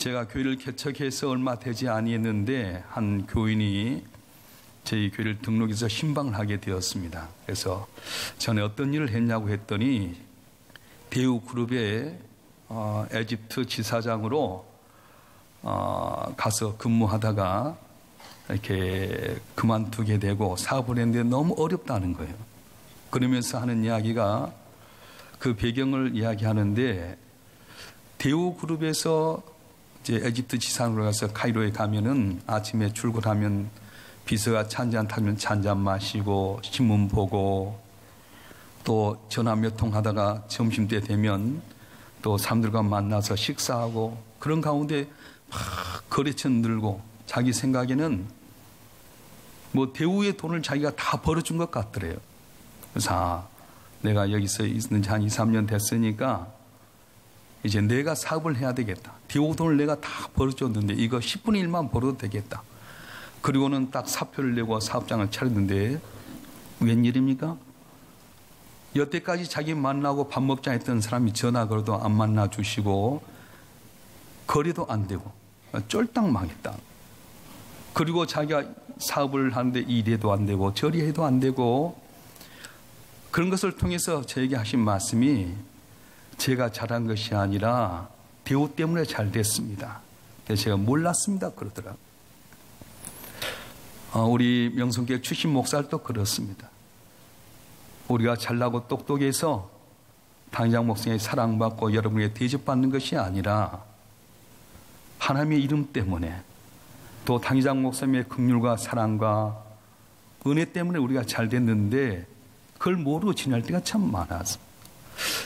제가 교회를 개척해서 얼마 되지 아니했는데 한 교인이 저희 교회를 등록해서 신방을 하게 되었습니다. 그래서 전에 어떤 일을 했냐고 했더니 대우그룹의 에집트 지사장으로 가서 근무하다가 이렇게 그만두게 되고 사업을 했는데 너무 어렵다는 거예요. 그러면서 하는 이야기가 그 배경을 이야기하는데 대우그룹에서 이제 에집트 지사장으로 가서 카이로에 가면은 아침에 출근하면 비서가 찬잔 타면 찬잔 마시고 신문 보고 또 전화 몇 통 하다가 점심때 되면 또 사람들과 만나서 식사하고 그런 가운데 막 거래처 늘고 자기 생각에는 뭐 대우의 돈을 자기가 다 벌어준 것 같더래요. 그래서 내가 여기서 있는 지 한 2, 3년 됐으니까 이제 내가 사업을 해야 되겠다. 대우 돈을 내가 다 벌어줬는데 이거 10분의 1만 벌어도 되겠다. 그리고는 딱 사표를 내고 사업장을 차렸는데 웬일입니까? 여태까지 자기 만나고 밥 먹자 했던 사람이 전화 걸어도 안 만나 주시고 거래도 안 되고 쫄딱 망했다. 그리고 자기가 사업을 하는데 이래도 안 되고 저리해도 안 되고 그런 것을 통해서 저에게 하신 말씀이 제가 잘한 것이 아니라 대우 때문에 잘 됐습니다. 그래서 제가 몰랐습니다. 그러더라고요. 우리 명성교회 출신 목사도 그렇습니다. 우리가 잘나고 똑똑해서 당장 목사님의 사랑받고 여러분에게 대접받는 것이 아니라 하나님의 이름 때문에 또 당장 목사님의 긍휼과 사랑과 은혜 때문에 우리가 잘 됐는데 그걸 모르고 지낼 때가 참 많았습니다.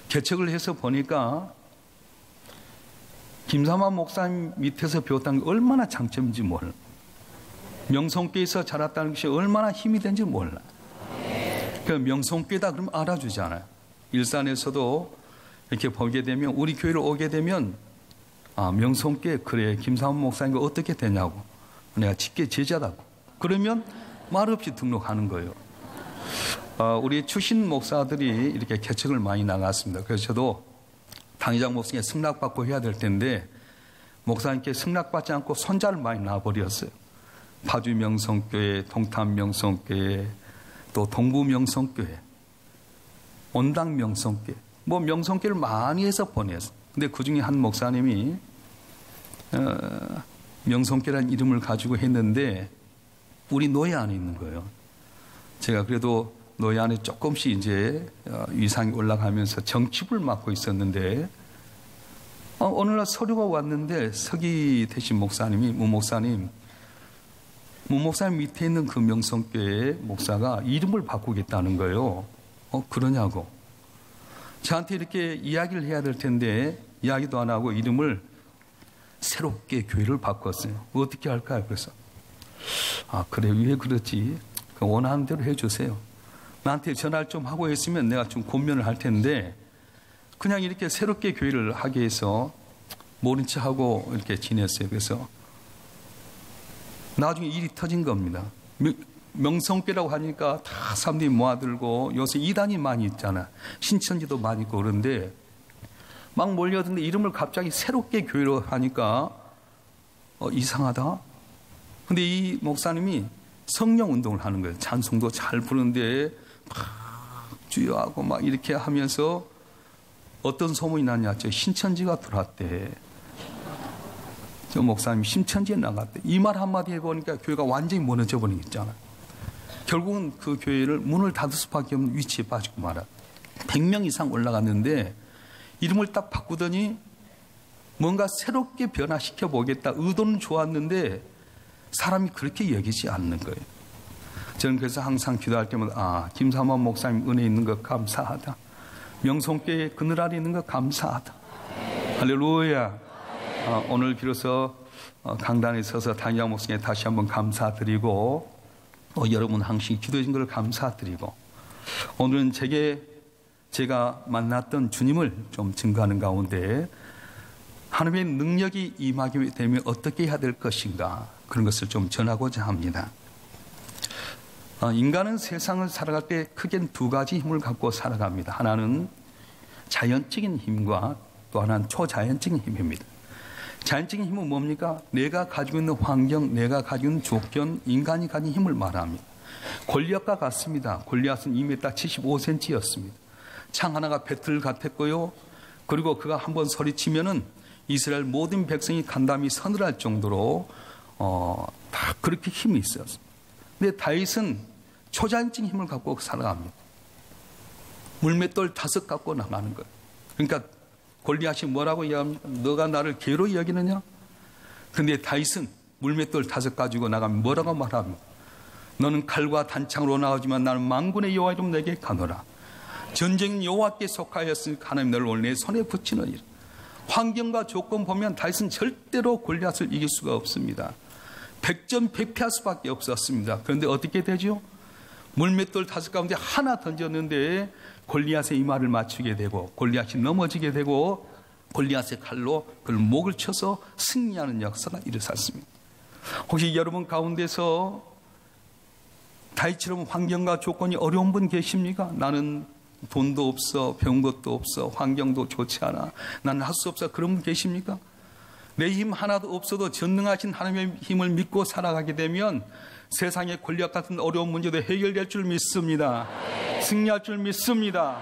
개척을 해서 보니까 김삼환 목사님 밑에서 배웠다는 게 얼마나 장점인지 몰라. 명성교회에서 자랐다는 것이 얼마나 힘이 되는지 몰라. 그 명성교회다 그러면 알아주잖아요. 일산에서도 이렇게 보게 되면 우리 교회를 오게 되면 명성교회 그래 김삼환 목사님과 어떻게 되냐고 내가 직계 제자라고 그러면 말없이 등록하는 거예요. 우리 출신 목사들이 이렇게 개척을 많이 나갔습니다. 그래서 저도 당회장 목사님께 승낙받고 해야 될 텐데 목사님께 승낙받지 않고 손자를 많이 낳아버렸어요. 파주 명성교회, 동탄 명성교회, 또 동부 명성교회, 온당 명성교회, 뭐 명성교회를 많이 해서 보냈어요. 근데 그 중에 한 목사님이 명성교회라는 이름을 가지고 했는데 우리 노예 안에 있는 거예요. 제가 그래도 노예 안에 조금씩 이제 위상이 올라가면서 정치부를 맡고 있었는데 어느 날 서류가 왔는데 서기 대신 목사님이 무 목사님 밑에 있는 그 명성교회 목사가 이름을 바꾸겠다는 거예요. 그러냐고. 저한테 이렇게 이야기를 해야 될 텐데 이야기도 안 하고 이름을 새롭게 교회를 바꿨어요. 어떻게 할까요? 그래서 그래 왜 그렇지? 원하는 대로 해주세요. 나한테 전화를 좀 하고 했으면 내가 좀 권면을 할 텐데 그냥 이렇게 새롭게 교회를 하게 해서 모른 척하고 이렇게 지냈어요. 그래서 나중에 일이 터진 겁니다. 명성교회라고 하니까 다 사람들이 모아들고 요새 이단이 많이 있잖아. 신천지도 많이 있고 그런데 막 몰려드는데 이름을 갑자기 새롭게 교회로 하니까 이상하다. 근데 이 목사님이 성령 운동을 하는 거예요. 찬송도 잘 부르는데 막 주여하고 막 이렇게 하면서 어떤 소문이 났냐. 저 신천지가 들어왔대. 저 목사님이 신천지에 나갔대. 이 말 한마디 해보니까 교회가 완전히 무너져 버린 게 있잖아. 결국은 그 교회를 문을 닫을 수밖에 없는 위치에 빠지고 말아. 100명 이상 올라갔는데 이름을 딱 바꾸더니 뭔가 새롭게 변화시켜 보겠다. 의도는 좋았는데 사람이 그렇게 여기지 않는 거예요. 저는 그래서 항상 기도할 때마다 김삼환 목사님 은혜 있는 것 감사하다. 명성교회 그늘 아래 있는 것 감사하다. 할렐루야. 오늘 비로소 강단에 서서 당회장 목사님께 다시 한번 감사드리고 여러분 항상 기도해 주신 걸 감사드리고 오늘은 제가 만났던 주님을 좀 증거하는 가운데 하나님의 능력이 임하게 되면 어떻게 해야 될 것인가 그런 것을 좀 전하고자 합니다. 인간은 세상을 살아갈 때 크게는 두 가지 힘을 갖고 살아갑니다. 하나는 자연적인 힘과 또 하나는 초자연적인 힘입니다. 자연적인 힘은 뭡니까? 내가 가지고 있는 환경, 내가 가지고 있는 조건, 인간이 가진 힘을 말합니다. 골리앗과 같습니다. 골리앗은 2m 75cm였습니다. 창 하나가 배틀 같았고요. 그리고 그가 한번 소리치면은 이스라엘 모든 백성이 간담이 서늘할 정도로 다 그렇게 힘이 있었습니다. 근데 다윗은 초자연적인 힘을 갖고 살아갑니다. 물맷돌 5 갖고 나가는 거예요. 그러니까 골리앗이 뭐라고 이야기합니까? 너가 나를 개로 여기느냐? 근데 다윗은 물맷돌 5 가지고 나가면 뭐라고 말합니까? 너는 칼과 단창으로 나오지만 나는 만군의 여호와 이름 내게 가노라. 전쟁은 여호와께 속하였으니까 하나님 너를 오늘 내 손에 붙이느니라. 환경과 조건 보면 다윗은 절대로 골리앗을 이길 수가 없습니다. 100전 100패할 수밖에 없었습니다. 그런데 어떻게 되죠? 물맷돌 5 가운데 하나 던졌는데 골리앗의 이마를 맞추게 되고 골리앗이 넘어지게 되고 골리앗의 칼로 그를 목을 쳐서 승리하는 역사가 일어났습니다. 혹시 여러분 가운데서 다윗처럼 환경과 조건이 어려운 분 계십니까? 나는 돈도 없어, 배운 것도 없어, 환경도 좋지 않아, 나는 할 수 없어, 그런 분 계십니까? 내 힘 하나도 없어도 전능하신 하나님의 힘을 믿고 살아가게 되면 세상의 권력 같은 어려운 문제도 해결될 줄 믿습니다. 승리할 줄 믿습니다.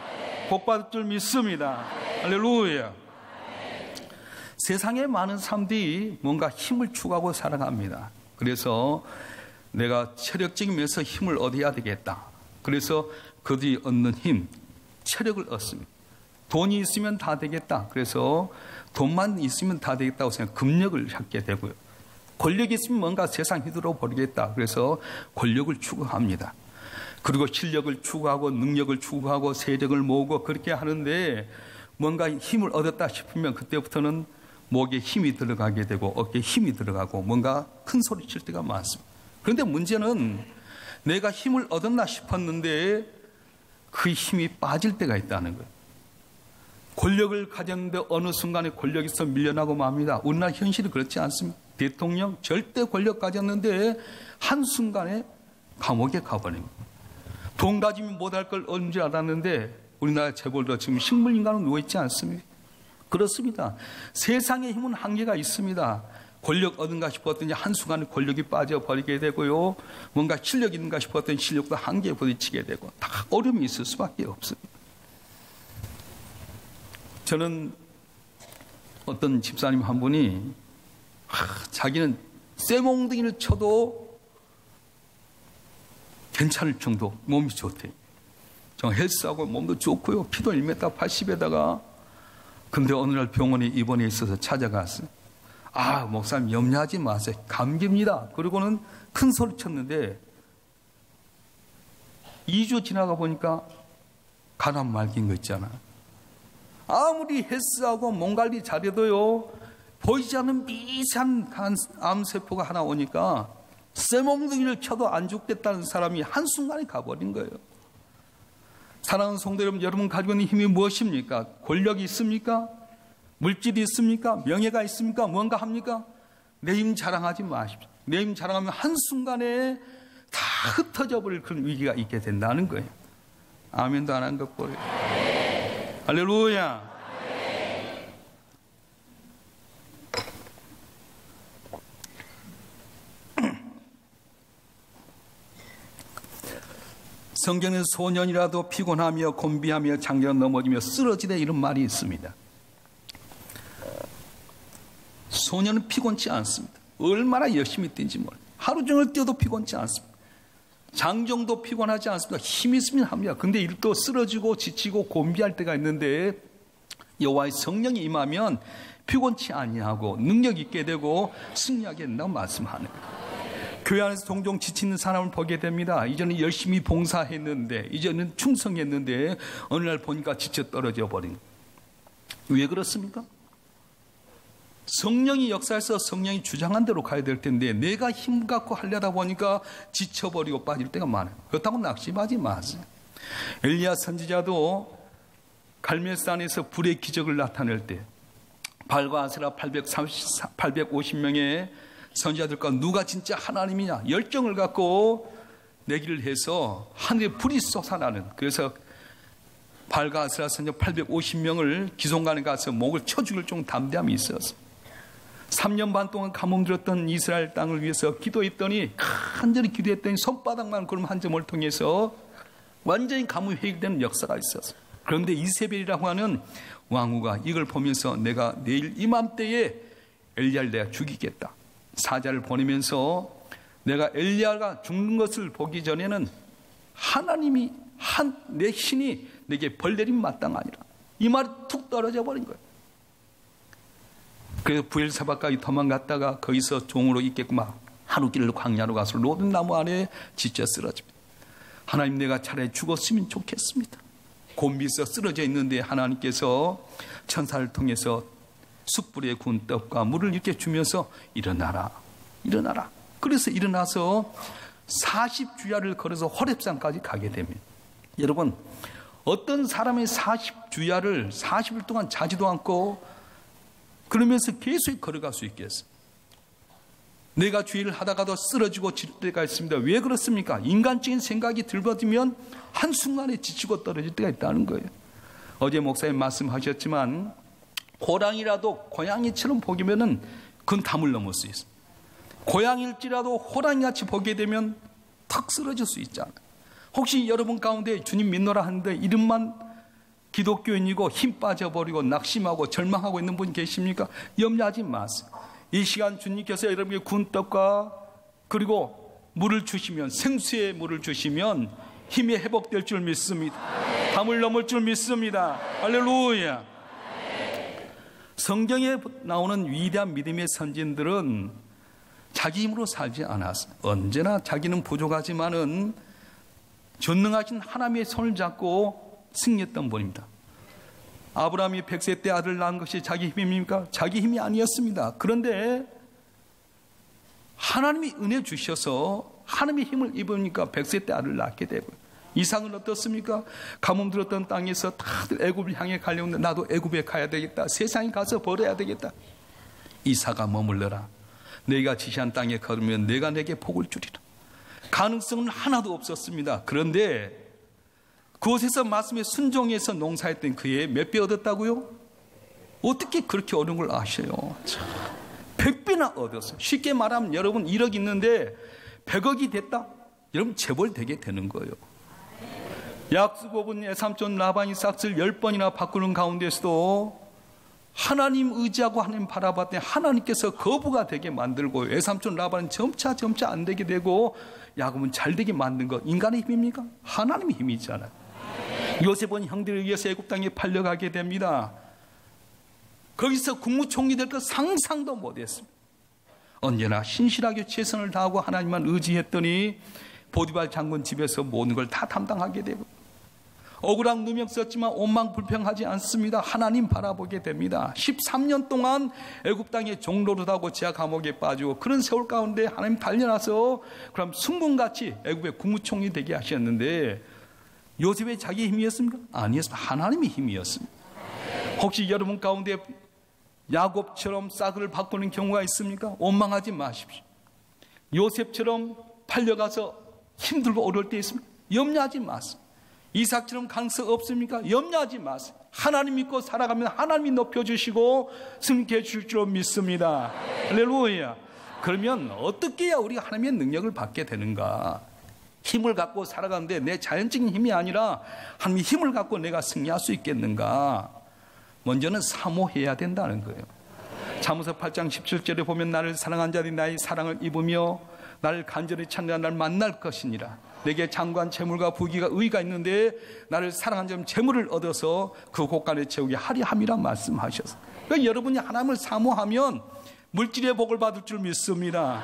복받을 줄 믿습니다. 할렐루야. 세상에 많은 사람들이 뭔가 힘을 추구하고 살아갑니다. 그래서 내가 체력적인 면에서 힘을 얻어야 되겠다. 그래서 그들이 얻는 힘, 체력을 얻습니다. 돈이 있으면 다 되겠다. 그래서 돈만 있으면 다 되겠다고 생각, 금력을 찾게 되고요. 권력이 있으면 뭔가 세상 휘두르 버리겠다. 그래서 권력을 추구합니다. 그리고 실력을 추구하고 능력을 추구하고 세력을 모으고 그렇게 하는데 뭔가 힘을 얻었다 싶으면 그때부터는 목에 힘이 들어가게 되고 어깨에 힘이 들어가고 뭔가 큰 소리 칠 때가 많습니다. 그런데 문제는 내가 힘을 얻었나 싶었는데 그 힘이 빠질 때가 있다는 거예요. 권력을 가졌는데 어느 순간에 권력에서 밀려나고 맙니다. 우리나라 현실이 그렇지 않습니다. 대통령 절대 권력 가졌는데 한순간에 감옥에 가버립니다. 돈 가지면 못할 걸 얻는 줄 알았는데 우리나라 재벌도 지금 식물인간으로 누워있지 않습니까? 그렇습니다. 세상의 힘은 한계가 있습니다. 권력 얻은가 싶었더니 한순간에 권력이 빠져버리게 되고요. 뭔가 실력이 있는가 싶었더니 실력도 한계에 부딪히게 되고 다 어려움이 있을 수밖에 없습니다. 저는 어떤 집사님 한 분이 자기는 쇠몽둥이를 쳐도 괜찮을 정도 몸이 좋대. 저 헬스하고 몸도 좋고요. 키도 1m 80에다가 근데 어느 날 병원에 입원해 있어서 찾아갔어요. 목사님 염려하지 마세요. 감기입니다. 그리고는 큰 소리 쳤는데 2주 지나가 보니까 간암 말긴 거 있잖아. 아무리 헬스하고 몸 관리 잘해도요, 보이지 않는 미세한 암세포가 하나 오니까 쇠몽둥이를 쳐도 안 죽겠다는 사람이 한순간에 가버린 거예요. 사랑하는 성도 여러분, 여러분 가지고 있는 힘이 무엇입니까? 권력이 있습니까? 물질이 있습니까? 명예가 있습니까? 뭔가 합니까? 내 힘 자랑하지 마십시오. 내 힘 자랑하면 한순간에 다 흩어져 버릴 그런 위기가 있게 된다는 거예요. 아멘도 안 한 것 보래요. 할렐루야. 성경에는 소년이라도 피곤하며 곤비하며 장기가 넘어지며 쓰러지되 이런 말이 있습니다. 소년은 피곤치 않습니다. 얼마나 열심히 뛴지 몰라요. 하루 종일 뛰어도 피곤치 않습니다. 장정도 피곤하지 않습니다. 힘이 있으면 합니다. 근데 일도 쓰러지고 지치고 곤비할 때가 있는데 여호와의 성령이 임하면 피곤치 아니하고 능력 있게 되고 승리하게 된다고 말씀하는 거예요. 교회 안에서 종종 지치는 사람을 보게 됩니다. 이전에 열심히 봉사했는데, 이전에는 충성했는데 어느 날 보니까 지쳐 떨어져 버린 거예요. 왜 그렇습니까? 성령이 역사해서 성령이 주장한 대로 가야 될 텐데 내가 힘 갖고 하려다 보니까 지쳐버리고 빠질 때가 많아요. 그렇다고 낙심하지 마세요. 엘리야 선지자도 갈멜산에서 불의 기적을 나타낼 때 발과 아세라 850명의 선지자들과 누가 진짜 하나님이냐 열정을 갖고 내기를 해서 하늘에 불이 솟아나는, 그래서 발과 아세라 선지자 850명을 기송관에 가서 목을 쳐 죽일 정도 담대함이 있었어요. 3년 반 동안 감옥 들었던 이스라엘 땅을 위해서 기도했더니, 간절히 기도했더니 손바닥만 구름 한 점을 통해서 완전히 감옥이 해결되는 역사가 있었어요. 그런데 이세벨이라고 하는 왕후가 이걸 보면서 내가 내일 이맘때에 엘리야를 내가 죽이겠다. 사자를 보내면서 내가 엘리야가 죽는 것을 보기 전에는 하나님이 내 신이 내게 벌 내림 마땅하니라. 이 말이 툭 떨어져 버린 거예요. 그래서 부엘사바까지 도망갔다가 거기서 종으로 있겠구만 하루 길로 광야로 가서 로든 나무 아래 지쳐 쓰러집니다. 하나님, 내가 차라리 죽었으면 좋겠습니다. 곤비서 쓰러져 있는데 하나님께서 천사를 통해서 숯불에 구운 떡과 물을 이렇게 주면서 일어나라, 일어나라. 그래서 일어나서 40주야를 걸어서 호렙산까지 가게 됩니다. 여러분, 어떤 사람의 40주야를 40일 동안 자지도 않고 그러면서 계속 걸어갈 수 있겠어요? 내가 주의를 하다가도 쓰러지고 지칠 때가 있습니다. 왜 그렇습니까? 인간적인 생각이 들거든면 한순간에 지치고 떨어질 때가 있다는 거예요. 어제 목사님 말씀하셨지만 호랑이라도 고양이처럼 보기면은 그건 담을 넘을 수 있어요. 고양이일지라도 호랑이같이 보게 되면 탁 쓰러질 수 있잖아요. 혹시 여러분 가운데 주님 믿노라 하는데 이름만 기독교인이고 힘 빠져버리고 낙심하고 절망하고 있는 분 계십니까? 염려하지 마세요. 이 시간 주님께서 여러분에게 구운 떡과 그리고 물을 주시면, 생수의 물을 주시면 힘이 회복될 줄 믿습니다. 담을 넘을 줄 믿습니다. 할렐루야. 성경에 나오는 위대한 믿음의 선진들은 자기 힘으로 살지 않았어요. 언제나 자기는 부족하지만은 전능하신 하나님의 손을 잡고 승리했던 분입니다. 아브라함이 100세 때 아들 낳은 것이 자기 힘입니까? 자기 힘이 아니었습니다. 그런데 하나님이 은혜 주셔서 하나님의 힘을 입으니까 100세 때 아들 낳게 되고, 이삭은 어떻습니까? 가뭄 들었던 땅에서 다들 애굽을 향해 가려는데 나도 애굽에 가야 되겠다. 세상에 가서 벌어야 되겠다. 이삭아 머물러라. 내가 지시한 땅에 걸으면 내가 내게 복을 주리라. 가능성은 하나도 없었습니다. 그런데 그곳에서 말씀에 순종해서 농사했던 그의 몇 배 얻었다고요? 어떻게 그렇게 어려운 걸 아셔요? 100배나 얻었어요. 쉽게 말하면 여러분 1억 있는데 100억이 됐다? 여러분 재벌 되게 되는 거예요. 야곱은 외삼촌 라반이 싹을 10번이나 바꾸는 가운데서도 하나님 의지하고 하나님 바라봤더니 하나님께서 거부가 되게 만들고, 외삼촌 라반은 점차 안 되게 되고, 야곱은 잘 되게 만든 것 인간의 힘입니까? 하나님의 힘이잖아요. 요셉은 형들을 위해서 애굽 땅에 팔려가게 됩니다. 거기서 국무총리 될 것 상상도 못했습니다. 언제나 신실하게 최선을 다하고 하나님만 의지했더니 보디발 장군 집에서 모든 걸 다 담당하게 되고, 억울한 누명 썼지만 원망불평하지 않습니다. 하나님 바라보게 됩니다. 13년 동안 애굽 땅에 종로를 하고 지하 감옥에 빠지고 그런 세월 가운데 하나님 달려나서 그럼 순금같이 애굽의 국무총리 되게 하셨는데, 요셉의 자기 힘이었습니까? 아니었습니다. 하나님의 힘이었습니다. 혹시 여러분 가운데 야곱처럼 싹을 바꾸는 경우가 있습니까? 원망하지 마십시오. 요셉처럼 팔려가서 힘들고 어려울 때 있습니까? 염려하지 마세요. 이삭처럼 가능성 없습니까? 염려하지 마세요. 하나님 믿고 살아가면 하나님이 높여주시고 승리케 해주실 줄 믿습니다. 할렐루야. 그러면 어떻게 해야 우리가 하나님의 능력을 받게 되는가? 힘을 갖고 살아가는데 내 자연적인 힘이 아니라 하나님의 힘을 갖고 내가 승리할 수 있겠는가? 먼저는 사모해야 된다는 거예요. 잠언서 8장 17절에 보면 나를 사랑한 자들이 나의 사랑을 입으며 나를 간절히 찾는 날 만날 것이니라. 내게 장관 재물과 부귀가 의가 있는데 나를 사랑한 자는 재물을 얻어서 그 곳간에 채우게 하리 함이라 말씀하셨어요. 그러니까 여러분이 하나님을 사모하면 물질의 복을 받을 줄 믿습니다.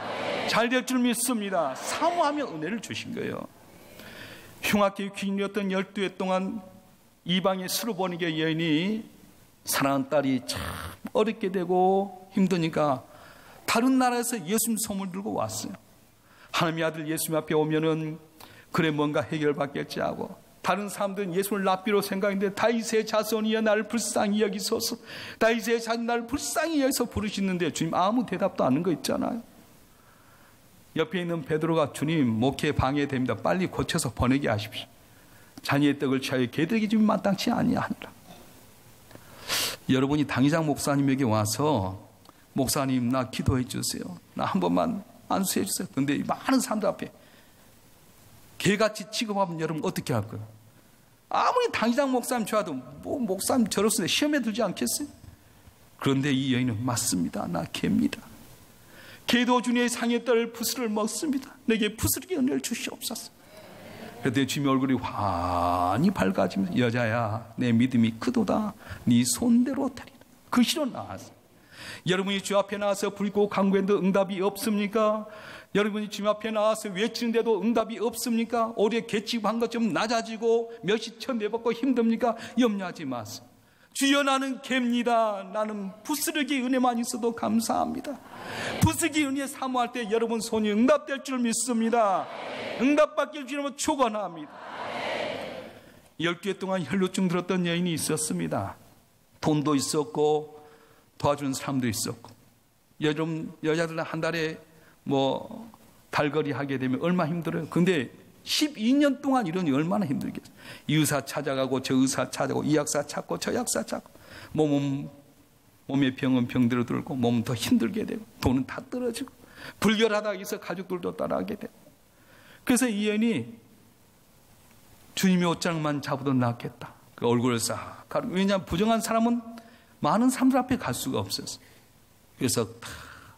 잘 될 줄 믿습니다. 사모하면 은혜를 주신 거예요. 흉악기 귀인이었던 12해 동안 이방의 수르보니게 여인이 사랑하는 딸이 참 어렵게 되고 힘드니까 다른 나라에서 예수님 소문을 들고 왔어요. 하나님의 아들 예수님 앞에 오면은 그래 뭔가 해결받겠지 하고, 다른 사람들은 예수를 랍비로 생각했는데 다윗의 자손이여 나를 불쌍히 여기소서, 다윗의 자손 나를 불쌍히 여기서 부르시는데 주님 아무 대답도 안 하는 거 있잖아요. 옆에 있는 베드로가 주님 목회 방해됩니다. 빨리 고쳐서 보내게 하십시오. 자녀의 떡을 취하여 개들에게 주면 마땅치 아니하니라. 여러분이 당회장 목사님에게 와서 목사님 나 기도해 주세요. 나 한 번만 안수해 주세요. 근데 많은 사람들 앞에 개같이 취급하면 여러분 어떻게 할 거예요? 아무리 당회장 목사님 좋아도 뭐 목사님 저렇습니다. 시험에 들지 않겠어요? 그런데 이 여인은 맞습니다. 나 개입니다. 개도 주님의 상에 떨 푸스를 먹습니다. 내게 푸스르기 은혜를 주시옵소서. 그때 주님의 얼굴이 환히 밝아지면서 여자야 내 믿음이 크도다. 네 손대로 되리라. 그 시로 나왔어요. 여러분이 주 앞에 나와서 불고 간구했는데 응답이 없습니까? 여러분이 주님 앞에 나와서 외치는데도 응답이 없습니까? 오히려 개취한 것 좀 낮아지고 몇시 천대받고 힘듭니까? 염려하지 마세요. 주여 나는 개입니다. 나는 부스러기 은혜만 있어도 감사합니다. 부스러기 은혜 사모할 때 여러분 손이 응답될 줄 믿습니다. 응답받길 주님은 축원합니다. 12해 동안 혈루증 들었던 여인이 있었습니다. 돈도 있었고 도와주는 사람도 있었고, 여러분 여자들은 한 달에 뭐 달거리 하게 되면 얼마나 힘들어요. 근데 12년 동안 이러니 얼마나 힘들겠어요. 이 의사 찾아가고 저 의사 찾아가고 이 약사 찾고 저 약사 찾고 몸의 병은 병대로 들고 몸은 더 힘들게 되고 돈은 다 떨어지고 불결하다 해서 가족들도 따라하게 되고. 그래서 이 여인이 주님의 옷장만 잡아도 낫겠다. 그 얼굴을 싹 가리고. 왜냐하면 부정한 사람은 많은 사람들 앞에 갈 수가 없었어요. 그래서 다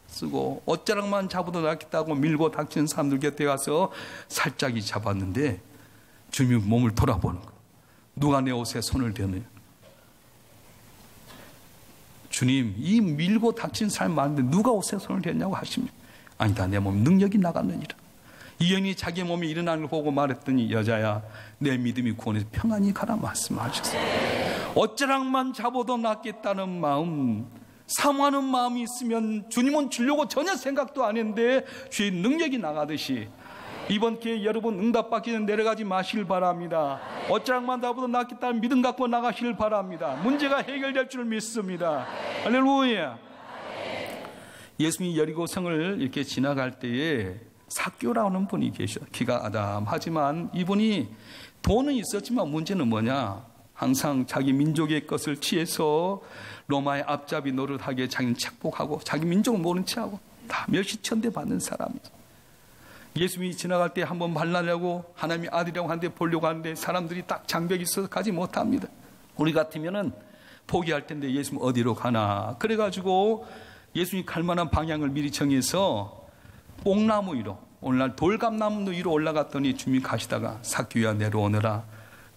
쓰고 옷자락만 잡아도 낫겠다고 밀고 닥치는 사람들 곁에 가서 살짝이 잡았는데 주님이 몸을 돌아보는 거예요. 누가 내 옷에 손을 대느냐. 주님 이 밀고 닥친 사람 많은데 누가 옷에 손을 댔냐고 하십니다. 아니다 내 몸 능력이 나갔느니라. 이 여인이 자기 몸이 일어나는 걸 보고 말했더니 여자야 내 믿음이 구원해서 평안히 가라 말씀하셨어요. 옷자락만 잡아도 낫겠다는 마음, 사모하는 마음이 있으면 주님은 주려고 전혀 생각도 안 했는데 주의 능력이 나가듯이 이번 기회에 여러분 응답받기 전에 내려가지 마시길 바랍니다. 옷자락만 잡아도 낫겠다는 믿음 갖고 나가시길 바랍니다. 문제가 해결될 줄 믿습니다. 할렐루야. 예수님이 여리고성을 이렇게 지나갈 때에 삭개오라는 분이 계셔. 키가 아담하지만 이분이 돈은 있었지만 문제는 뭐냐, 항상 자기 민족의 것을 취해서 로마의 앞잡이 노릇하게 자기는 착복하고 자기 민족을 모른 체하고 다 멸시천대 받는 사람이죠. 예수님이 지나갈 때 한번 만나려고 하나님의 아들이라고 하는데 보려고 하는데 사람들이 딱 장벽이 있어서 가지 못합니다. 우리 같으면은 포기할 텐데 예수님 어디로 가나. 그래가지고 예수님이 갈 만한 방향을 미리 정해서 뽕나무 위로, 오늘날 돌감나무 위로 올라갔더니 주님이 가시다가 삭개오야 내려오너라.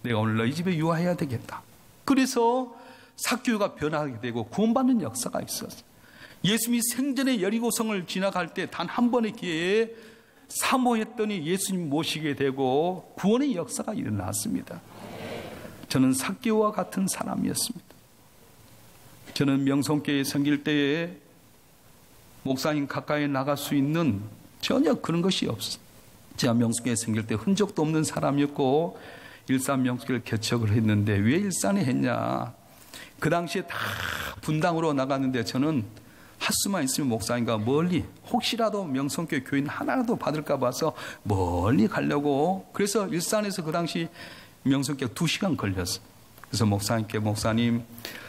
내가 오늘 너희 집에 유하해야 되겠다. 그래서 삭개오가 변하게 되고 구원받는 역사가 있었어요. 예수님이 생전에 여리고성을 지나갈 때 단 한 번의 기회에 사모했더니 예수님 모시게 되고 구원의 역사가 일어났습니다. 저는 삭개오와 같은 사람이었습니다. 저는 명성교회에 섬길 때에 목사님 가까이 나갈 수 있는 전혀 그런 것이 없어요. 제가 명성교회에 섬길 때 흔적도 없는 사람이었고 일산 명성교회를 개척을 했는데 왜 일산에 했냐. 그 당시에 다 분당으로 나갔는데 저는 핫수만 있으면 목사님과 멀리 혹시라도 명성교회 교인 하나라도 받을까 봐서 멀리 가려고. 그래서 일산에서 그 당시 명성교회 2시간 걸렸어요. 그래서 목사님께 목사님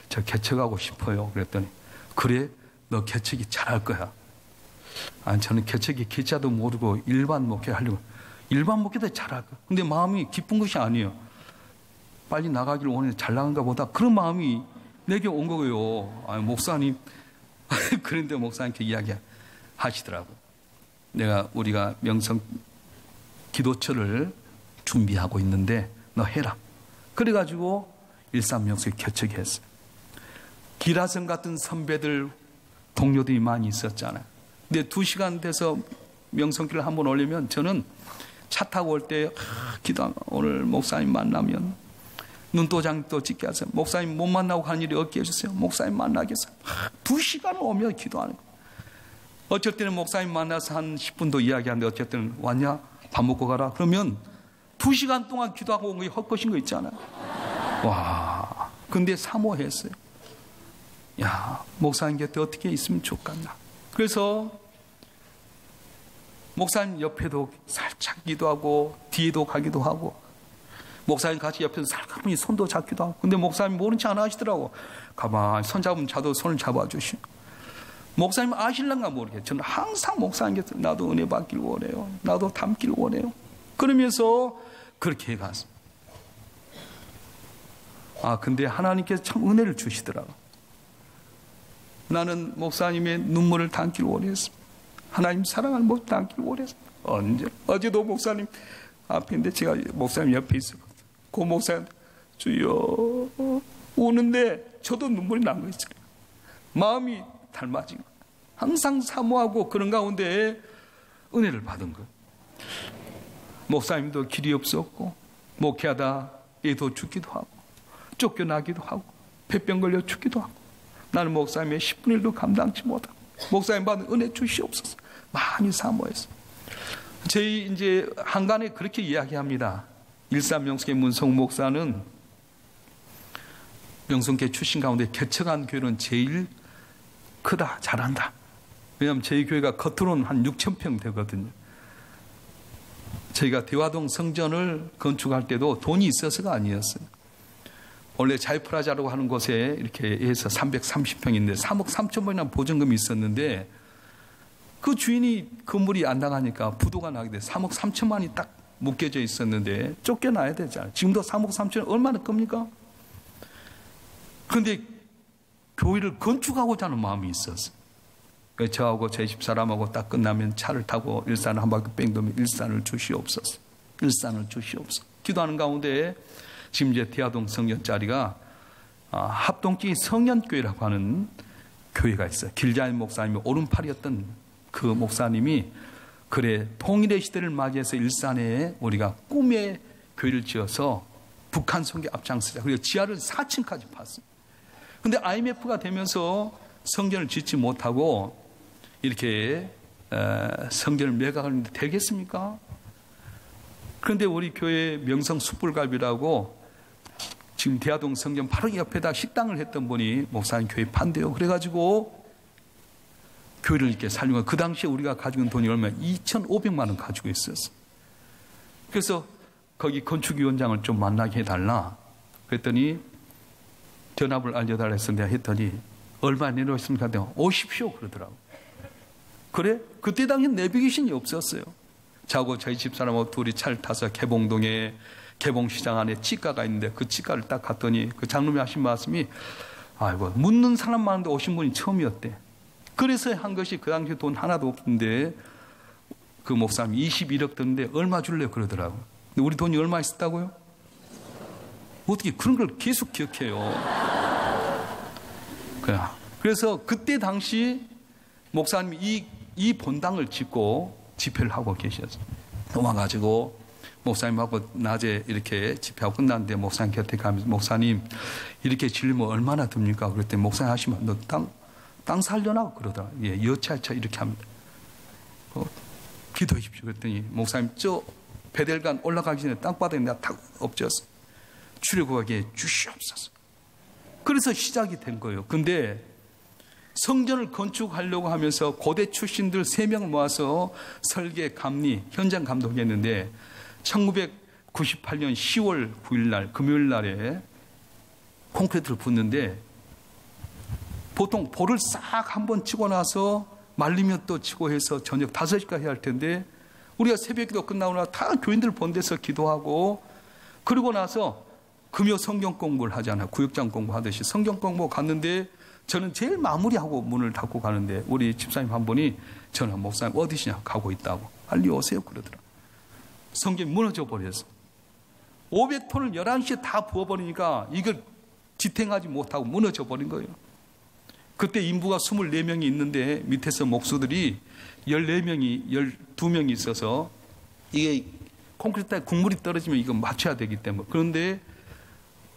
저 개척하고 싶어요. 그랬더니 그래 너 개척이 잘할 거야. 아니 저는 개척이 개자도 모르고 일반 목회 하려고. 일반 목회도 잘할 거야. 근데 마음이 기쁜 것이 아니에요. 빨리 나가기를 원해 잘 나간가 보다 그런 마음이 내게 온 거예요. 아니 목사님 그런데 목사님께 이야기하시더라고요. 우리가 명성 기도처를 준비하고 있는데 너 해라. 그래가지고 일산명성에 개척했어요. 기라성 같은 선배들 동료들이 많이 있었잖아요. 근데 2시간 돼서 명성길을 한번 오려면 저는 차 타고 올 때 오늘 목사님 만나면 눈도장도 찍게 하세요. 목사님 못 만나고 가는 일이 없게 해주세요. 목사님 만나겠어요. 2시간을 오며 기도하는 거예요. 어쩔 때는 목사님 만나서 한 10분도 이야기하는데 어쨌든 왔냐? 밥 먹고 가라. 그러면 2시간 동안 기도하고 온 게 헛것인 거 있잖아요. 와, 근데 사모했어요. 야, 목사님 곁에 어떻게 있으면 좋겠나. 그래서 목사님 옆에도 살짝 기도하고 뒤에도 가기도 하고 목사님 같이 옆에서 살가분히 손도 잡기도 하고. 근데 목사님 모른 체 안 하시더라고. 가만히 손 잡으면 저도 손을 잡아주시고 목사님 아실란가 모르겠어요. 저는 항상 목사님께서 나도 은혜 받길 원해요. 나도 담길 원해요. 그러면서 그렇게 해갔습니다. 근데 하나님께서 참 은혜를 주시더라고요. 나는 목사님의 눈물을 담길 원했습니다. 하나님 사랑을 못 담길 원했습니다. 어제도 목사님 앞에 있는데 제가 목사님 옆에 있었거든요. 그 목사님 주여 우는데 저도 눈물이 난 거 있어요. 마음이 닮아진 거예요. 항상 사모하고 그런 가운데 은혜를 받은 거예요. 목사님도 길이 없었고 목회하다 애도 죽기도 하고 쫓겨나기도 하고 폐병 걸려 죽기도 하고 나는 목사님의 10분의 1도 감당치 못하고 목사님 받은 은혜 주시옵소서 많이 사모했어요. 저희 이제 한간에 그렇게 이야기합니다. 일산 명성의 문성 목사는 명성교회 출신 가운데 개척한 교회는 제일 크다, 잘한다. 왜냐하면 저희 교회가 겉으로는 한 6,000평 되거든요. 저희가 대화동 성전을 건축할 때도 돈이 있어서가 아니었어요. 원래 자유프라자라고 하는 곳에 이렇게 해서 330평인데 3억 3천만이나 보증금이 있었는데 그 주인이 건물이 안 나가니까 부도가 나게 돼 3억 3천만이 딱 묶여져 있었는데 쫓겨나야 되잖아요. 지금도 3억 3천 얼마나 겁니까? 그런데 교회를 건축하고자 하는 마음이 있었어요. 저하고 제 집사람하고 딱 끝나면 차를 타고 일산을 한 바퀴 뺑 돌면 일산을 주시옵소서. 일산을 주시옵소서. 기도하는 가운데 지금 이제 대화동 성전 자리가 합동기 성년교회라고 하는 교회가 있어요. 길자인 목사님이 오른팔이었던 그 목사님이 그래 통일의 시대를 맞이해서 일산에 우리가 꿈의 교회를 지어서 북한 선교 앞장서자. 그리고 지하를 4층까지 팠어요. 근데 IMF가 되면서 성전을 짓지 못하고 이렇게 성전을 매각하는데 되겠습니까? 그런데 우리 교회 명성 숯불갈비라고 지금 대화동 성전 바로 옆에다 식당을 했던 분이 목사님 교회 판대요. 그래가지고 교회를 이렇게 살리고 그 당시에 우리가 가지고 있는 돈이 얼마나 2,500만 원 가지고 있었어. 그래서 거기 건축위원장을 좀 만나게 해달라. 그랬더니 전압을 알려달라 해서 내가 했더니 얼마 내놓으셨습니까? 내가 오십시오 그러더라고. 그래? 그때 당시 내비게이션이 없었어요. 저하고 저희 집사람하고 둘이 차를 타서 개봉동에 개봉시장 안에 치과가 있는데 그 치과를 딱 갔더니 그 장로님이 하신 말씀이 아이고 묻는 사람 많은데 오신 분이 처음이었대. 그래서 한 것이 그 당시 돈 하나도 없는데 그 목사님이 21억 떴는데 얼마 줄래요 그러더라고. 근데 우리 돈이 얼마 있었다고요? 어떻게 그런 걸 계속 기억해요. 그래서 그때 당시 목사님이 이 본당을 짓고 집회를 하고 계셨어요. 와가지고 목사님하고 낮에 이렇게 집회하고 끝났는데 목사님 곁에 가면서 목사님 이렇게 지르면 얼마나 듭니까? 그랬더니 목사님 하시면 너 땅 살려나? 그러더라. 예, 여차여차 이렇게 합니다. 기도하십시오. 그랬더니 목사님 저 베델간 올라가기 전에 땅바닥에 내가 탁 엎졌어. 출애굽하게 주시옵소서. 그래서 시작이 된 거예요. 근데 성전을 건축하려고 하면서 고대 출신들 3명을 모아서 설계, 감리, 현장 감독했는데 1998년 10월 9일 날 금요일 날에 콘크리트를 붓는데 보통 볼을 싹 한번 치고 나서 말리면 또 치고 해서 저녁 5시까지 해야 할 텐데 우리가 새벽기도 끝나고 나서 다 교인들 본 데서 기도하고 그러고 나서 금요 성경 공부를 하잖아요. 구역장 공부하듯이 성경 공부 갔는데 저는 제일 마무리하고 문을 닫고 가는데 우리 집사님 한 분이 저는 목사님 어디시냐 가고 있다고 빨리 오세요 그러더라. 성경이 무너져 버렸어. 500톤을 11시에 다 부어버리니까 이걸 지탱하지 못하고 무너져 버린 거예요. 그때 인부가 24명이 있는데 밑에서 목수들이 14명이 12명이 있어서 이게 콘크리트에 국물이 떨어지면 이거 맞춰야 되기 때문에 그런데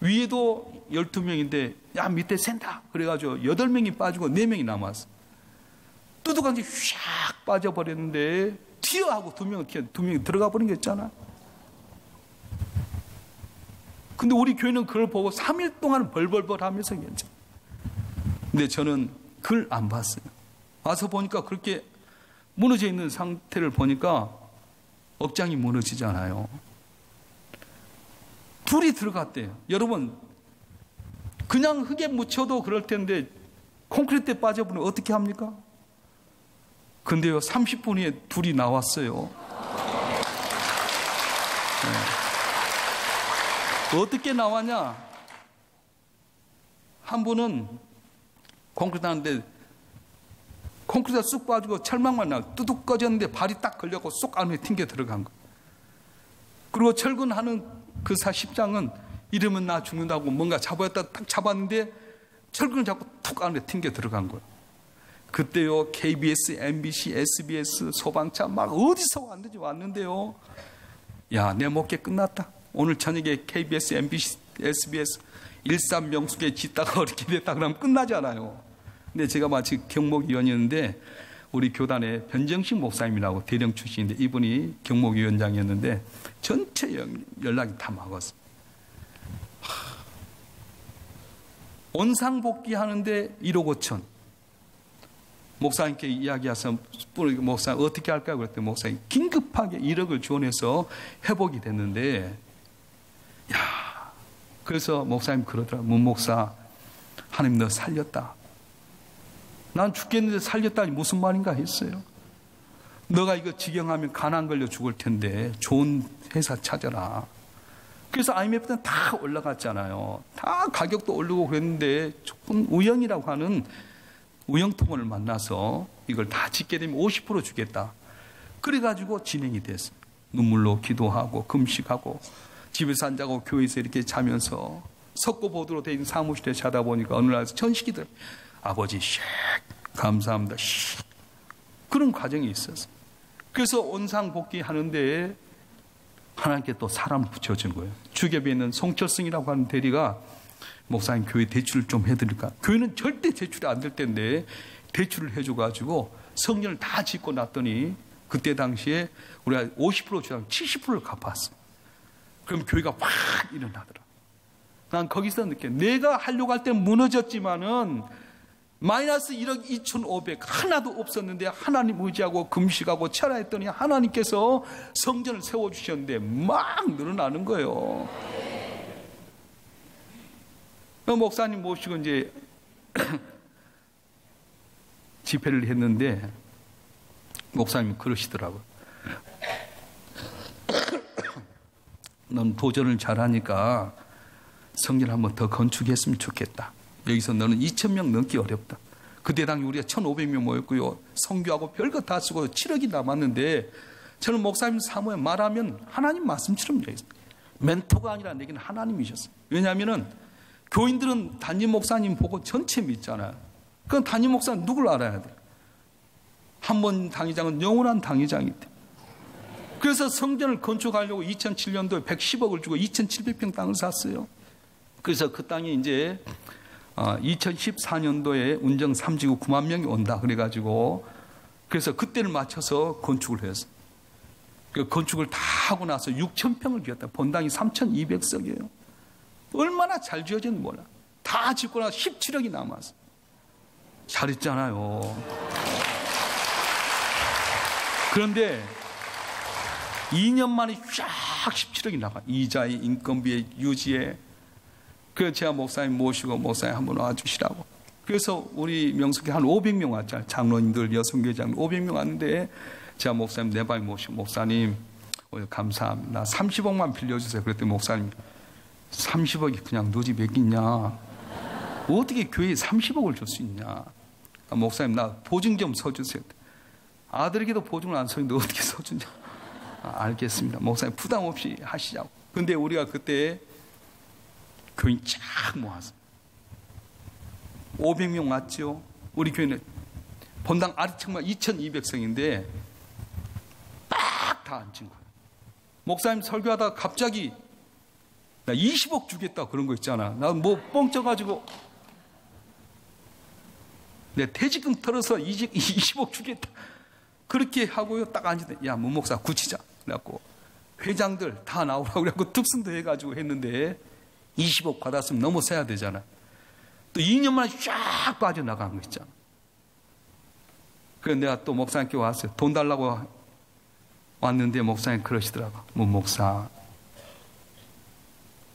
위에도 12명인데 야 밑에 센다 그래가지고 8명이 빠지고 4명이 남았어. 뚜둑한지 휙 빠져버렸는데 튀어 하고 2명이 들어가 버린 게 있잖아. 근데 우리 교회는 그걸 보고 3일 동안 벌벌벌 하면서 괜찮아. 근데 저는 그걸 안 봤어요. 와서 보니까 그렇게 무너져 있는 상태를 보니까 억장이 무너지잖아요. 둘이 들어갔대요. 여러분 그냥 흙에 묻혀도 그럴 텐데 콘크리트에 빠져버리면 어떻게 합니까? 근데요, 30분 후에 둘이 나왔어요. 네. 어떻게 나왔냐? 한 분은 콘크리트 하는데 콘크리트가 쑥 빠지고 철망만 나고 뚜둑 꺼졌는데 발이 딱 걸려고 쏙 안에 튕겨 들어간 거. 그리고 철근하는 그 십장은 이러면 나 죽는다고 뭔가 잡아야겠다 딱 잡았는데 철근을 잡고 툭 안에 튕겨 들어간 거예요. 그때요, KBS, MBC, SBS, 소방차 막 어디서 왔는데요. 야, 내 목회 끝났다. 오늘 저녁에 KBS, MBC, SBS 일산 명숙에 짓다가 어렵게 됐다 그러면 끝나잖아요. 근데 제가 마치 경목위원이었는데 우리 교단에 변정식 목사님이라고 대령 출신인데 이분이 경목위원장이었는데 전체 연락이 다 막았어요. 원상복귀 하는데 1억 5천. 목사님께 이야기해서 목사 어떻게 할까요? 그랬더니 목사님 긴급하게 1억을 지원해서 회복이 됐는데, 야, 그래서 목사님 그러더라. 문 목사, 하나님 너 살렸다. 난 죽겠는데 살렸다니 무슨 말인가 했어요. 너가 이거 직영하면 가난 걸려 죽을 텐데 좋은 회사 찾아라. 그래서 IMF 때는 다 올라갔잖아요. 다 가격도 오르고 그랬는데 조금 우영이라고 하는 우영통원을 만나서 이걸 다 짓게 되면 50% 주겠다. 그래가지고 진행이 됐어요. 눈물로 기도하고 금식하고 집에서 안 자고 교회에서 이렇게 자면서 석고보드로 된 사무실에 자다 보니까 어느 날 천식이들 아버지 씩 감사합니다 씩 그런 과정이 있었어요. 그래서 원상복귀 하는데 하나님께 또 사람을 붙여준 거예요. 주ገብ에 있는 송철승이라고 하는 대리가 목사님 교회 대출을 좀 해드릴까? 교회는 절대 대출이 안 될 텐데 대출을 해줘가지고 성전을 다 짓고 났더니 그때 당시에 우리가 50% 주당 70%를 갚았어. 그럼 교회가 확 일어나더라. 난 거기서 느껴. 내가 하려고 할 때 무너졌지만은 마이너스 1억 2,500 하나도 없었는데 하나님 의지하고 금식하고 철야했더니 하나님께서 성전을 세워주셨는데 막 늘어나는 거예요. 목사님 모시고 이제 집회를 했는데 목사님이 그러시더라고요. 넌 도전을 잘하니까 성전 한번 더 건축했으면 좋겠다. 여기서 너는 2,000명 넘기 어렵다. 그때 당시 우리가 1,500명 모였고요. 성교하고 별거 다 쓰고 7억이 남았는데 저는 목사님 사모에 말하면 하나님 말씀처럼 얘기했어요. 멘토가 아니라 내게는 하나님이셨어요. 왜냐하면 교인들은 담임 목사님 보고 전체 믿잖아요. 그럼 담임 목사는 누굴 알아야 돼요? 한 번 당회장은 영원한 당회장이 돼. 그래서 성전을 건축하려고 2007년도에 110억을 주고 2,700평 땅을 샀어요. 그래서 그 땅이 이제 2014년도에 운정 3지구 9만 명이 온다 그래가지고 그래서 그때를 맞춰서 건축을 했어요. 그 건축을 다 하고 나서 6,000평을 지었다. 본당이 3,200석이에요. 얼마나 잘 지어졌는지 몰라. 다 짓고 나서 17억이 남았어. 잘했잖아요. 그런데 2년 만에 쫙 17억이 나가. 이자에 인건비에 유지에. 그래서 제가 목사님 모시고 목사님 한번 와주시라고. 그래서 우리 명석에 한 500명 왔잖아요. 장로님들, 여성교장 500명 왔는데 제가 목사님 내 방에 모시고 목사님 감사합니다. 30억만 빌려주세요. 그랬더니 목사님 30억이 그냥 너 집에 있냐? 어떻게 교회에 30억을 줄 수 있냐? 목사님 나 보증 좀 서주세요. 아들에게도 보증을 안 서는데 어떻게 서주냐? 알겠습니다. 목사님 부담 없이 하시자고. 근데 우리가 그때 교인 쫙 모았어요. 500명 왔죠. 우리 교회는 본당 아래층만 2,200성인데 딱 다 앉은 거예요. 목사님 설교하다가 갑자기 나 20억 주겠다 그런 거 있잖아. 나 뭐 뻥쳐가지고 내 퇴직금 털어서 20억 주겠다. 그렇게 하고요. 딱 앉을 때 야, 문 목사 굳히자. 그래갖고 회장들 다 나오라고 그래갖고 특선도 해가지고 했는데 20억 받았으면 너무 세야 되잖아. 또 2년 만에 쫙 빠져나간 거 있잖아. 그래서 내가 또 목사님께 왔어요. 돈 달라고 왔는데 목사님 그러시더라고. 문 목사,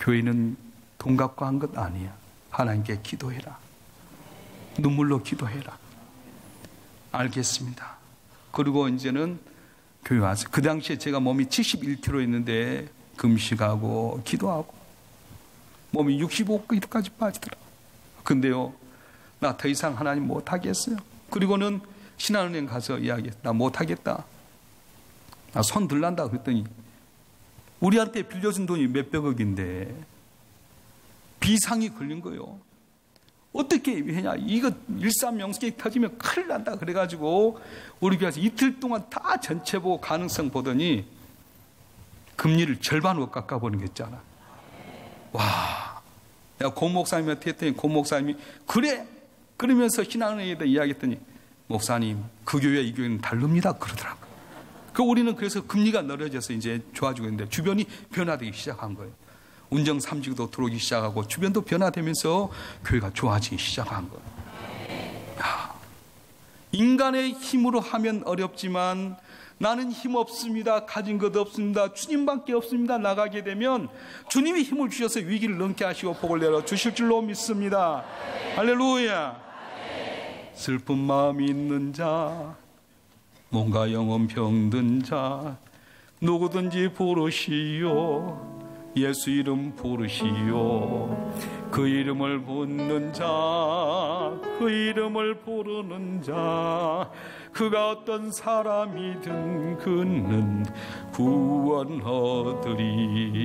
교회는 돈 갖고 한 것 아니야. 하나님께 기도해라. 눈물로 기도해라. 알겠습니다. 그리고 이제는 교회 와서 그 당시에 제가 몸이 71kg였는데 금식하고 기도하고 몸이 65kg까지 빠지더라. 근데요, 나 더 이상 하나님 못하겠어요. 그리고는 신한은행 가서 이야기했어. 나 못하겠다. 나 손 들란다 그랬더니 우리한테 빌려준 돈이 몇백억인데 비상이 걸린 거예요. 어떻게 해냐, 이거 일삼명색이 터지면 큰일 난다 그래가지고 우리 교회에서 이틀 동안 다 전체 보고 가능성 보더니 금리를 절반으로 깎아버리는 게 있잖아. 와, 내가 고 목사님한테 했더니 고 목사님이 그래 그러면서 신앙은행에다 이야기했더니 목사님 그 교회 이 교회는 다릅니다 그러더라고요. 우리는 그래서 금리가 늘어져서 이제 좋아지고 있는데 주변이 변화되기 시작한 거예요. 운정 삼지도 들어오기 시작하고 주변도 변화되면서 교회가 좋아지기 시작한 거예요. 야, 인간의 힘으로 하면 어렵지만 나는 힘 없습니다. 가진 것 없습니다. 주님밖에 없습니다. 나가게 되면 주님이 힘을 주셔서 위기를 넘게 하시고 복을 내려 주실 줄로 믿습니다. 할렐루야. 슬픈 마음이 있는 자, 몸과 영혼 병든 자, 누구든지 부르시오. 예수 이름 부르시오. 그 이름을 부르는 자, 그 이름을 부르는 자, 그가 어떤 사람이든 그는 구원 얻으리.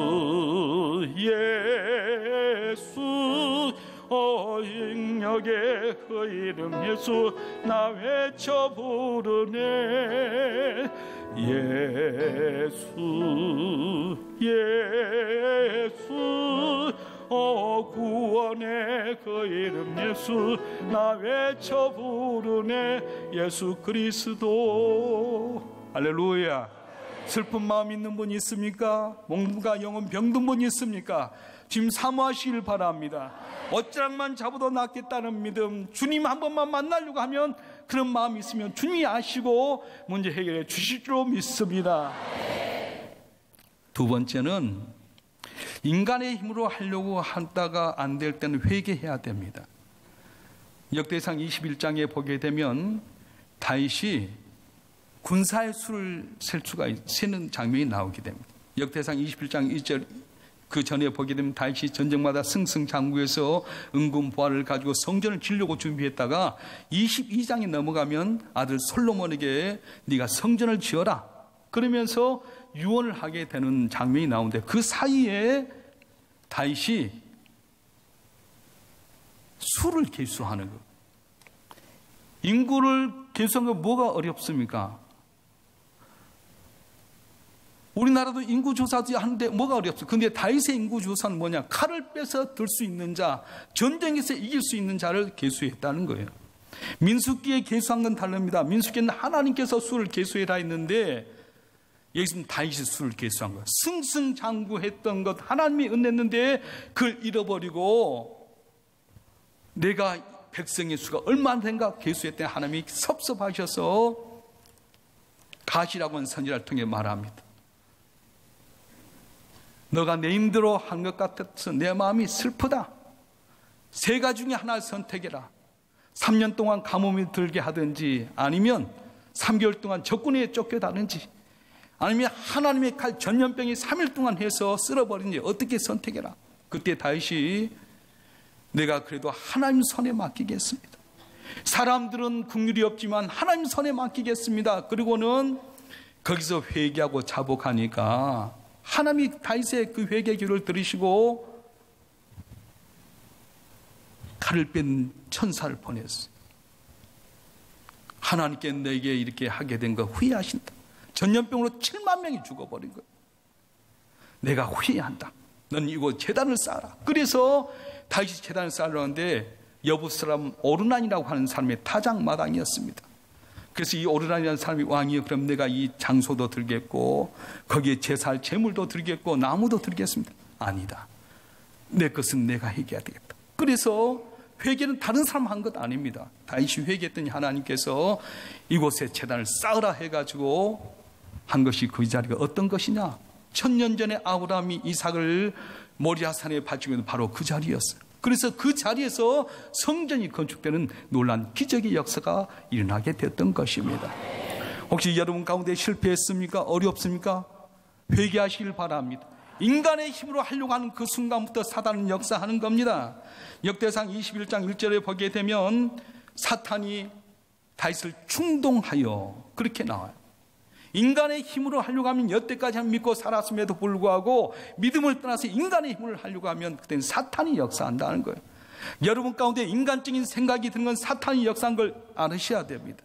예수 예수 인력의 그 이름 예수 나 외쳐 부르네. 예수 예수 구원의 그 이름 예수 나 외쳐 부르네. 예수 그리스도. 할렐루야. 슬픈 마음 있는 분 있습니까? 몸과 영혼 병든 분 있습니까? 지금 사모하시길 바랍니다. 어쩌락만 잡아도 낫겠다는 믿음, 주님 한 번만 만나려고 하면 그런 마음이 있으면 주님이 아시고 문제 해결해 주실 줄 믿습니다. 두 번째는 인간의 힘으로 하려고 하다가 안 될 때는 회개해야 됩니다. 역대상 21장에 보게 되면 다윗이 군사의 수를 세는 장면이 나오게 됩니다. 역대상 21장 1절 그 전에 보게 되면 다윗이 전쟁마다 승승장구해서 은금 보화를 가지고 성전을 지으려고 준비했다가 22장에 넘어가면 아들 솔로몬에게 네가 성전을 지어라 그러면서 유언을 하게 되는 장면이 나오는데 그 사이에 다윗이 수를 계수하는 것. 인구를 계수하는 거 뭐가 어렵습니까? 우리나라도 인구조사도 하는데 뭐가 어렵습니까? 근데 다윗의 인구조사는 뭐냐? 칼을 빼서 들 수 있는 자, 전쟁에서 이길 수 있는 자를 계수했다는 거예요. 민수기에 계수한 건 다릅니다. 민수기는 하나님께서 수를 계수해라 했는데 여기서는 다윗이 수를 계수한 거예요. 승승장구했던 것 하나님이 은냈는데 그걸 잃어버리고 내가 백성의 수가 얼마나 된가 계수했더니 하나님이 섭섭하셔서 가시라고 하는 선지자를 통해 말합니다. 너가 내 힘대로 한 것 같아서 내 마음이 슬프다. 세 가지 중에 하나를 선택해라. 3년 동안 가뭄이 들게 하든지 아니면 3개월 동안 적군에 쫓겨다든지 아니면 하나님의 칼 전염병이 3일 동안 해서 쓸어버리는지 어떻게 선택해라. 그때 다윗이 내가 그래도 하나님 손에 맡기겠습니다. 사람들은 긍휼이 없지만 하나님 손에 맡기겠습니다. 그리고는 거기서 회개하고 자복하니까 하나님이 다윗의 그 회개 기도를 들으시고 칼을 뺀 천사를 보냈어요. 하나님께 내게 이렇게 하게 된 거 후회하신다. 전염병으로 7만 명이 죽어버린 거예요. 내가 후회한다. 넌 이거 제단을 쌓아라. 그래서 다윗이 제단을 쌓으려고 하는데 여부 사람 오르난이라고 하는 사람의 타작마당이었습니다. 그래서 이 오르난이라는 사람이 왕이요 그럼 내가 이 장소도 들겠고 거기에 제사할 제물도 들겠고 나무도 들겠습니다. 아니다. 내 것은 내가 회개해야 되겠다. 그래서 회개는 다른 사람 한 것 아닙니다. 다윗이 회개했더니 하나님께서 이곳에 제단을 쌓으라 해가지고 한 것이 그 자리가 어떤 것이냐. 1000년 전에 아브라함이 이삭을 모리아산에 바치고 있는 바로 그 자리였어요. 그래서 그 자리에서 성전이 건축되는 놀라운 기적의 역사가 일어나게 됐던 것입니다. 혹시 여러분 가운데 실패했습니까? 어렵습니까? 회개하시길 바랍니다. 인간의 힘으로 하려고 하는 그 순간부터 사단은 역사하는 겁니다. 역대상 21장 1절에 보게 되면 사탄이 다윗을 충동하여, 그렇게 나와요. 인간의 힘으로 하려고 하면 여태까지 믿고 살았음에도 불구하고 믿음을 떠나서 인간의 힘을 하려고 하면 그때는 사탄이 역사한다는 거예요. 여러분 가운데 인간적인 생각이 드는 건 사탄이 역사한 걸 알으셔야 됩니다.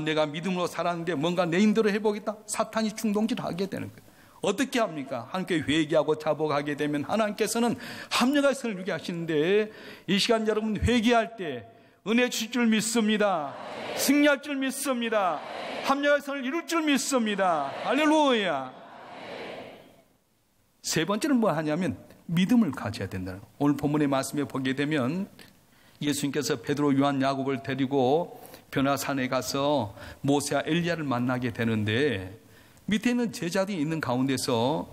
내가 믿음으로 살았는데 뭔가 내 힘대로 해보겠다. 사탄이 충동질하게 되는 거예요. 어떻게 합니까? 하나님께 회개하고 자복하게 되면 하나님께서는 합력의 선을 누게 하시는데, 이 시간 여러분 회개할 때 은혜 주실 줄 믿습니다. 승리할 줄 믿습니다. 합력의 선을 이룰 줄 믿습니다. 할렐루야. 세 번째는 뭐 하냐면 믿음을 가져야 된다는 거예요. 오늘 본문의 말씀에 보게 되면 예수님께서 베드로, 요한, 야곱을 데리고 변화산에 가서 모세와 엘리야를 만나게 되는데, 밑에 있는 제자들이 있는 가운데서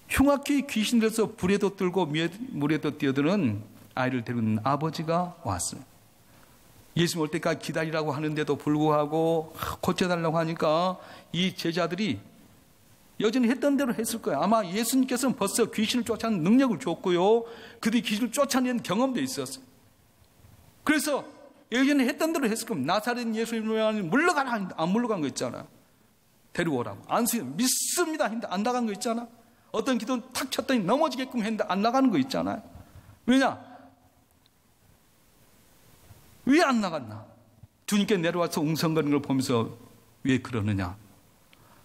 흉악히 귀신 들어서 불에도 들고 물에도 뛰어드는 아이를 데리는 아버지가 왔어요. 예수님 올 때까지 기다리라고 하는데도 불구하고 고쳐달라고 하니까 이 제자들이 여전히 했던 대로 했을 거예요. 아마 예수님께서는 벌써 귀신을 쫓아내는 능력을 줬고요, 그들이 귀신을 쫓아내는 경험도 있었어요. 그래서 여전히 했던 대로 했을 겁니다. 나사렛 예수님은 물러가라 하는데 안 물러간 거 있잖아요. 데리고오라고. 안수해 믿습니다 했는데 안 나간 거 있잖아. 어떤 기도는 탁 쳤더니 넘어지게끔 했는데 안 나가는 거 있잖아요. 왜냐? 왜 안 나갔나? 주님께 내려와서 웅성거리는 걸 보면서 왜 그러느냐?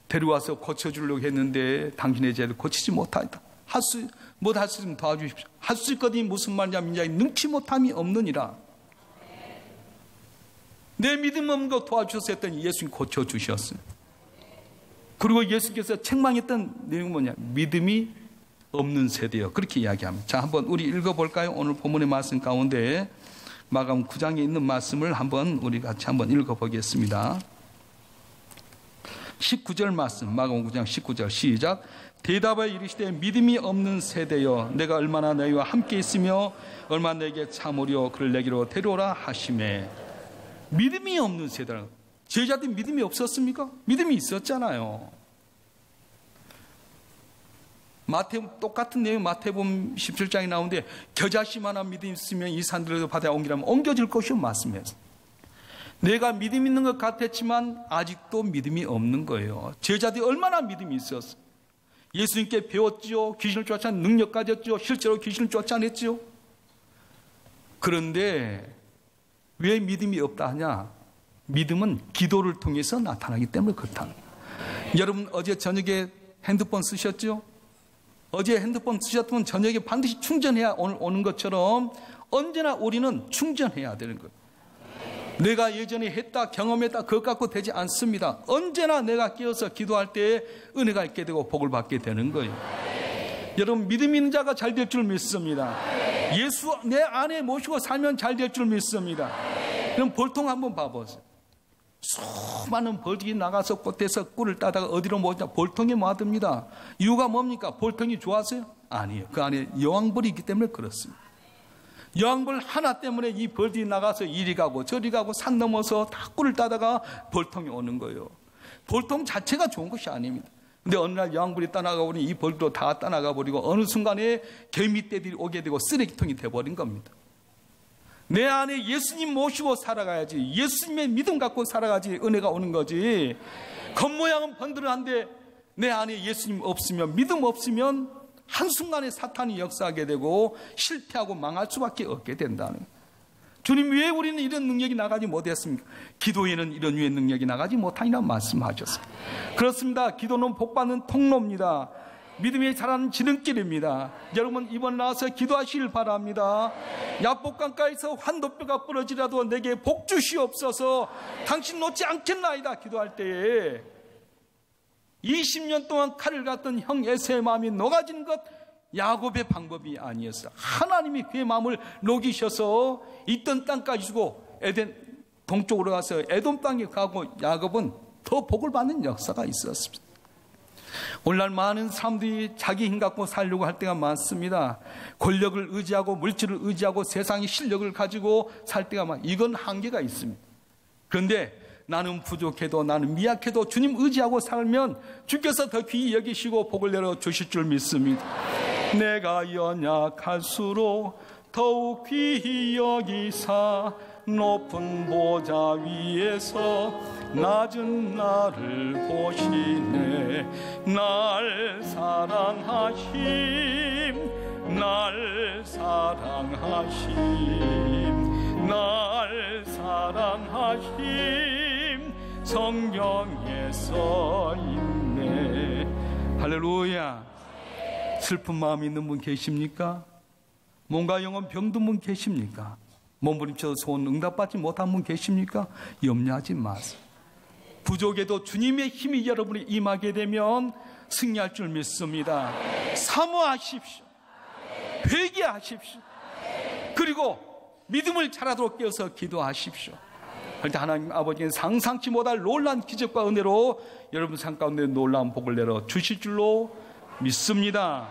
데려와서 고쳐주려고 했는데 당신의 죄를 고치지 못하였다. 할 수 있으면 도와주십시오. 할 수 있거든요. 무슨 말이냐면 능치 못함이 없느니라. 내 믿음 없는 거 도와주셔서 했더니 예수님 고쳐주셨어요. 그리고 예수께서 책망했던 내용은 뭐냐? 믿음이 없는 세대요. 그렇게 이야기합니다. 자, 한번 우리 읽어볼까요? 오늘 본문의 말씀 가운데 마가복음 9장에 있는 말씀을 한번 우리 같이 한번 읽어보겠습니다. 19절 말씀, 마가복음 9장 19절 시작. 대답하여 이르시되 믿음이 없는 세대여, 내가 얼마나 너희와 함께 있으며 얼마나 너에게 참으려 그를 내게로 데려오라 하시매. 믿음이 없는 세대라. 제자들이 믿음이 없었습니까? 믿음이 있었잖아요. 똑같은 내용 마태복음 17장에 나오는데 겨자씨만한 믿음이 있으면 이 산들에도 바다에 옮기라면 옮겨질 것이요 말씀했어요. 내가 믿음 있는 것 같았지만 아직도 믿음이 없는 거예요. 제자들이 얼마나 믿음이 있었어요. 예수님께 배웠죠. 귀신을 쫓아낸 능력 가졌죠. 실제로 귀신을 쫓아냈죠. 그런데 왜 믿음이 없다 하냐? 믿음은 기도를 통해서 나타나기 때문에 그렇다. 여러분 어제 저녁에 핸드폰 쓰셨죠? 어제 핸드폰 쓰셨다면 저녁에 반드시 충전해야 오늘 오는 것처럼 언제나 우리는 충전해야 되는 거예요. 내가 예전에 했다 경험했다 그것 갖고 되지 않습니다. 언제나 내가 깨어서 기도할 때에 은혜가 있게 되고 복을 받게 되는 거예요. 여러분 믿음 있는 자가 잘 될 줄 믿습니다. 예수 내 안에 모시고 살면 잘 될 줄 믿습니다. 그럼 볼통 한번 봐보세요. 수많은 벌들이 나가서 꽃에서 꿀을 따다가 어디로 모으냐? 볼통에 모아둡니다. 이유가 뭡니까? 볼통이 좋아서요? 아니에요. 그 안에 여왕벌이 있기 때문에 그렇습니다. 여왕벌 하나 때문에 이 벌들이 나가서 이리 가고 저리 가고 산 넘어서 다 꿀을 따다가 볼통이 오는 거예요. 볼통 자체가 좋은 것이 아닙니다. 근데 어느 날 여왕벌이 떠나가 보니 이 벌도 다 떠나가 버리고 어느 순간에 개미떼들이 오게 되고 쓰레기통이 돼버린 겁니다. 내 안에 예수님 모시고 살아가야지. 예수님의 믿음 갖고 살아가지 은혜가 오는 거지. 겉모양은 번들한데 내 안에 예수님 없으면, 믿음 없으면 한순간에 사탄이 역사하게 되고 실패하고 망할 수밖에 없게 된다는 거예요. 주님 왜 우리는 이런 능력이 나가지 못했습니까? 기도에는 이런 유의 능력이 나가지 못하니라 말씀하셨어요. 그렇습니다. 기도는 복받는 통로입니다. 믿음이 자라는 지름길입니다. 여러분 이번 나와서 기도하시길 바랍니다. 야복강가에서 환도뼈가 부러지라도 내게 복 주시옵소서. 당신 놓지 않겠나이다. 기도할 때에 20년 동안 칼을 갔던 형 에서의 마음이 녹아지는 것 야곱의 방법이 아니었어요. 하나님이 그의 마음을 녹이셔서 있던 땅까지 주고 에덴 동쪽으로 가서 에돔 땅에 가고 야곱은 더 복을 받는 역사가 있었습니다. 오늘날 많은 사람들이 자기 힘 갖고 살려고 할 때가 많습니다. 권력을 의지하고 물질을 의지하고 세상의 실력을 가지고 살 때가 많아요. 이건 한계가 있습니다. 그런데 나는 부족해도 나는 미약해도 주님 의지하고 살면 주께서 더 귀히 여기시고 복을 내려 주실 줄 믿습니다. 내가 연약할수록 더욱 귀히 여기사 높은 보좌 위에서 낮은 나를 보시네. 날 사랑하심 날 사랑하심 날 사랑하심 성경에 써있네. 할렐루야. 슬픈 마음이 있는 분 계십니까? 뭔가 영혼 병든 분 계십니까? 몸부림쳐서 소원 응답받지 못한 분 계십니까? 염려하지 마세요. 부족해도 주님의 힘이 여러분이 임하게 되면 승리할 줄 믿습니다. 사모하십시오. 회개하십시오. 그리고 믿음을 자라도록 깨어서 기도하십시오. 그런데 하나님 아버지는 상상치 못할 놀라운 기적과 은혜로 여러분 삶 가운데 놀라운 복을 내려 주실 줄로 믿습니다.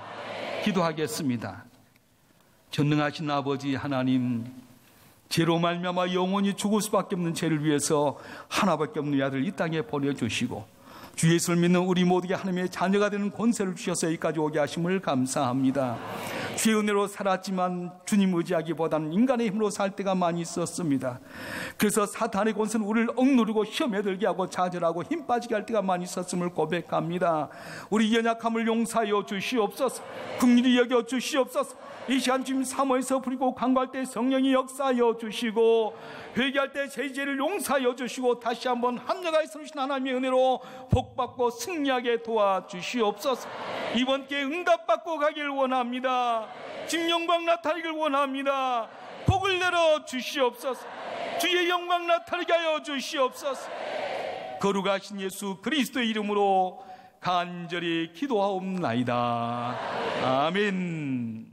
기도하겠습니다. 전능하신 아버지 하나님, 죄로 말미암아 영원히 죽을 수밖에 없는 죄를 위해서 하나밖에 없는 아들 이 땅에 보내주시고 주 예수를 믿는 우리 모두에게 하나님의 자녀가 되는 권세를 주셔서 여기까지 오게 하심을 감사합니다. 주의 은혜로 살았지만 주님 의지하기보다는 인간의 힘으로 살 때가 많이 있었습니다. 그래서 사탄의 권세는 우리를 억누르고 시험에 들게 하고 좌절하고 힘 빠지게 할 때가 많이 있었음을 고백합니다. 우리 연약함을 용서하여 주시옵소서. 긍휼히 여겨 주시옵소서. 이 시간 주님 사모해서 부리고 간구할 때 성령이 역사하여 주시고 회개할 때 제 죄를 용서하여 주시고 다시 한번 합력하여 세우신 하나님의 은혜로 복받고 승리하게 도와주시옵소서. 이번 기회에 응답받고 가길 원합니다. 주님 영광 나타나기를 원합니다. 복을 내려 주시옵소서. 주의 영광 나타나게 하여 주시옵소서. 거룩하신 예수 그리스도의 이름으로 간절히 기도하옵나이다. 아멘.